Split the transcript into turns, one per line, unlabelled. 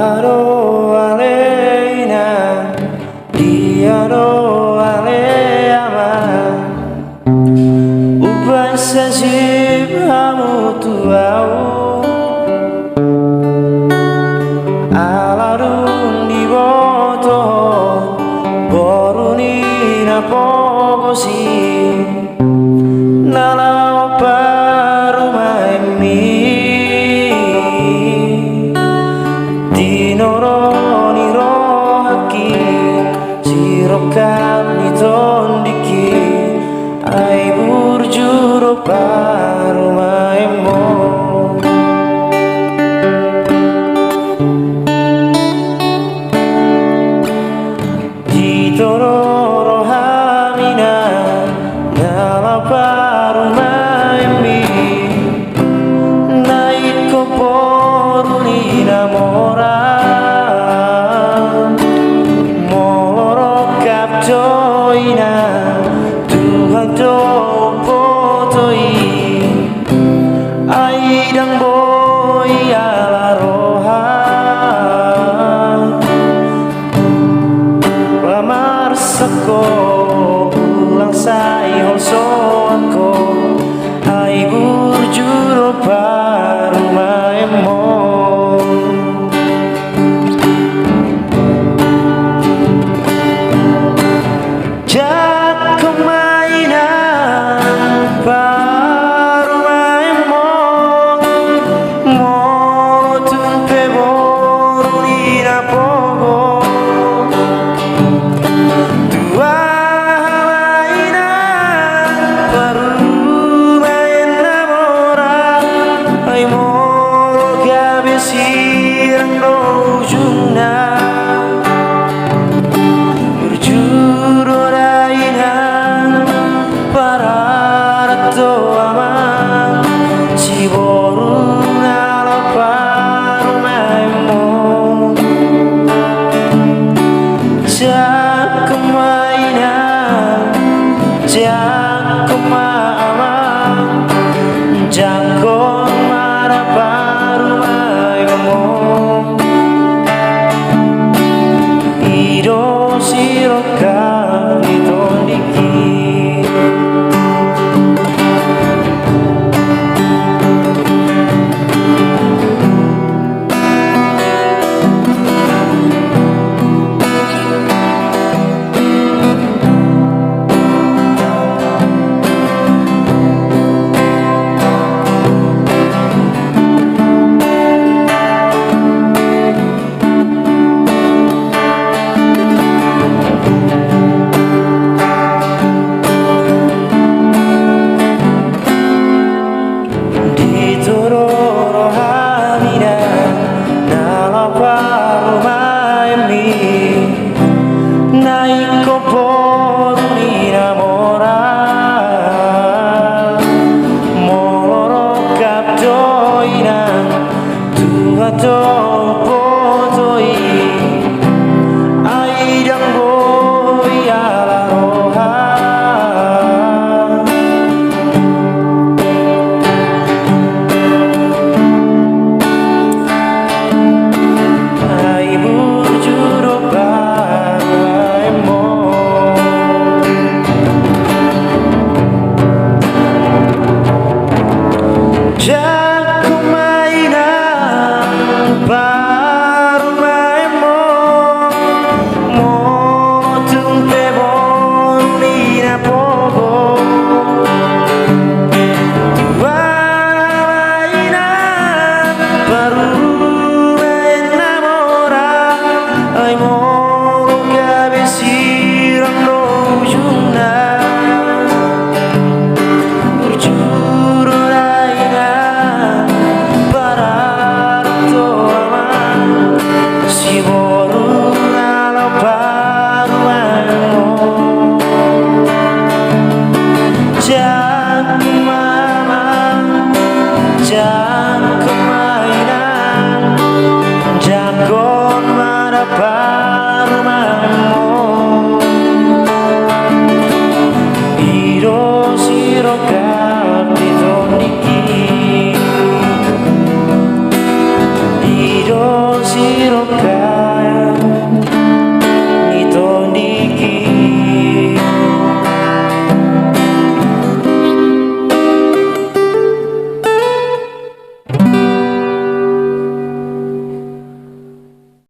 Aharo aleina, diaro aleama, upai sasib hamu tuau, alarun di boto, boruni na pogosi, nalau paru maimi. Noroni rohaki sirokan ni tondiki ai burjuro paru maemo jitororo hamina nala paru maemi naiko poruni namora Tuhan topotoi aidang boy ala roha lamar seko pulang sai hosonko ai burjuro paru maemo Jakon mara paru maemo Iro sirokan ditondiki roka